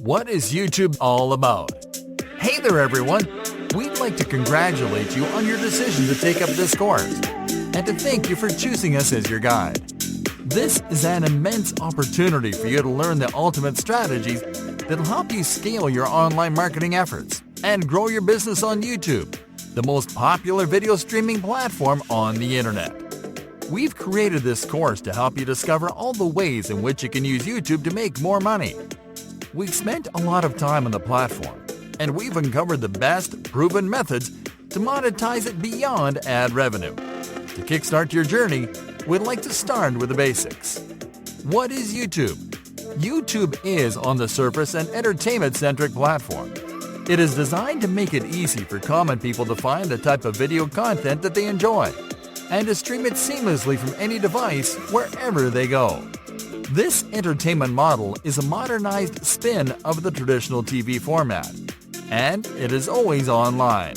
What is YouTube all about? Hey there everyone! We'd like to congratulate you on your decision to take up this course and to thank you for choosing us as your guide. This is an immense opportunity for you to learn the ultimate strategies that'll help you scale your online marketing efforts and grow your business on YouTube, the most popular video streaming platform on the internet. We've created this course to help you discover all the ways in which you can use YouTube to make more money. We've spent a lot of time on the platform, and we've uncovered the best proven methods to monetize it beyond ad revenue. To kickstart your journey, we'd like to start with the basics. What is YouTube? YouTube is, on the surface, an entertainment-centric platform. It is designed to make it easy for common people to find the type of video content that they enjoy and to stream it seamlessly from any device wherever they go. This entertainment model is a modernized spin of the traditional TV format, and it is always online.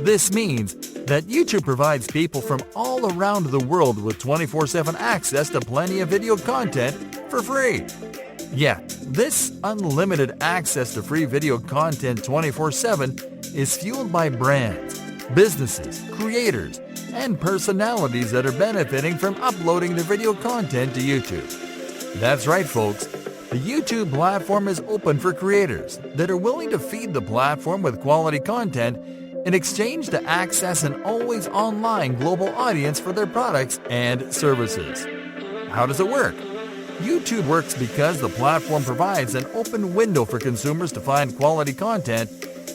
This means that YouTube provides people from all around the world with 24/7 access to plenty of video content for free. Yet, this unlimited access to free video content 24/7 is fueled by brands, businesses, creators, and personalities that are benefiting from uploading their video content to YouTube. That's right, folks. The YouTube platform is open for creators that are willing to feed the platform with quality content in exchange to access an always online global audience for their products and services. How does it work? YouTube works because the platform provides an open window for consumers to find quality content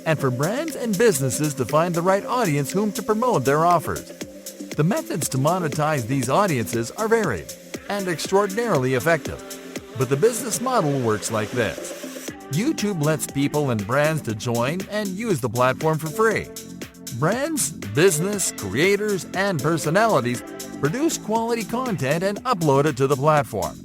and for brands and businesses to find the right audience whom to promote their offers. The methods to monetize these audiences are varied and extraordinarily effective, but the business model works like this. YouTube lets people and brands to join and use the platform for free. Brands, business, creators, and personalities produce quality content and upload it to the platform.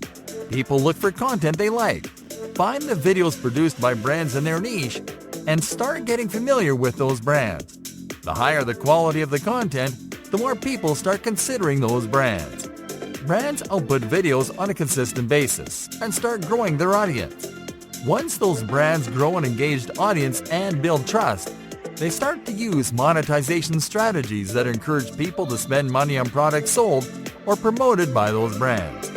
People look for content they like, find the videos produced by brands in their niche, and start getting familiar with those brands. The higher the quality of the content, the more people start considering those brands. Brands output videos on a consistent basis and start growing their audience. Once those brands grow an engaged audience and build trust, they start to use monetization strategies that encourage people to spend money on products sold or promoted by those brands.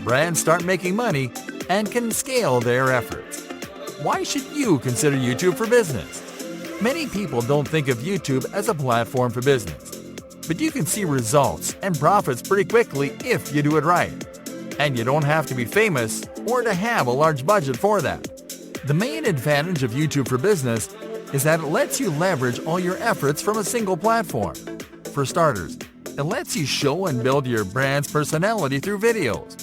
Brands start making money and can scale their efforts. Why should you consider YouTube for business? Many people don't think of YouTube as a platform for business, but you can see results and profits pretty quickly if you do it right. And you don't have to be famous or to have a large budget for that. The main advantage of YouTube for business is that it lets you leverage all your efforts from a single platform. For starters, it lets you show and build your brand's personality through videos.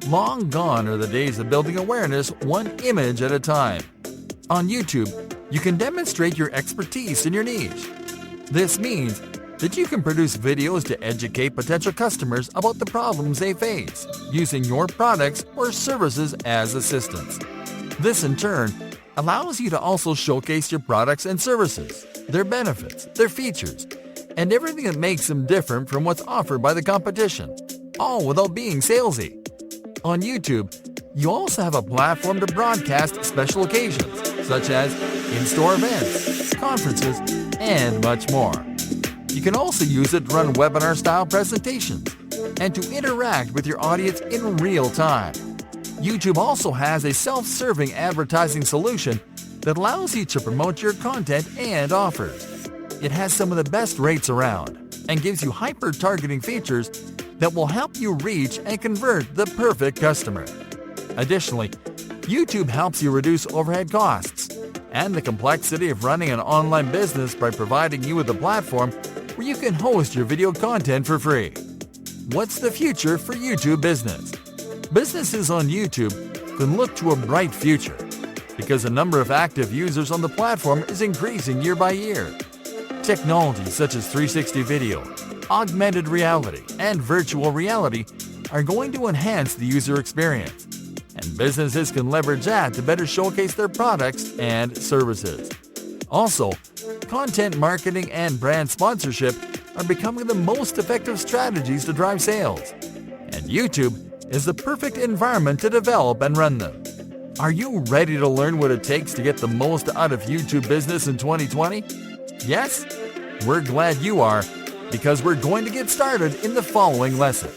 Long gone are the days of building awareness one image at a time. On YouTube, you can demonstrate your expertise in your niche. This means that you can produce videos to educate potential customers about the problems they face, using your products or services as assistants. This, in turn, allows you to also showcase your products and services, their benefits, their features, and everything that makes them different from what's offered by the competition, all without being salesy. On YouTube, you also have a platform to broadcast special occasions, such as in-store events, conferences, and much more. You can also use it to run webinar-style presentations and to interact with your audience in real time. YouTube also has a self-serving advertising solution that allows you to promote your content and offers. It has some of the best rates around and gives you hyper-targeting features that will help you reach and convert the perfect customer. Additionally, YouTube helps you reduce overhead costs and the complexity of running an online business by providing you with a platform where you can host your video content for free. What's the future for YouTube business? Businesses on YouTube can look to a bright future because the number of active users on the platform is increasing year by year. Technologies such as 360 video, augmented reality, and virtual reality are going to enhance the user experience, and businesses can leverage that to better showcase their products and services. Also, content marketing and brand sponsorship are becoming the most effective strategies to drive sales, and YouTube is the perfect environment to develop and run them. Are you ready to learn what it takes to get the most out of YouTube business in 2020? Yes? We're glad you are, because we're going to get started in the following lesson.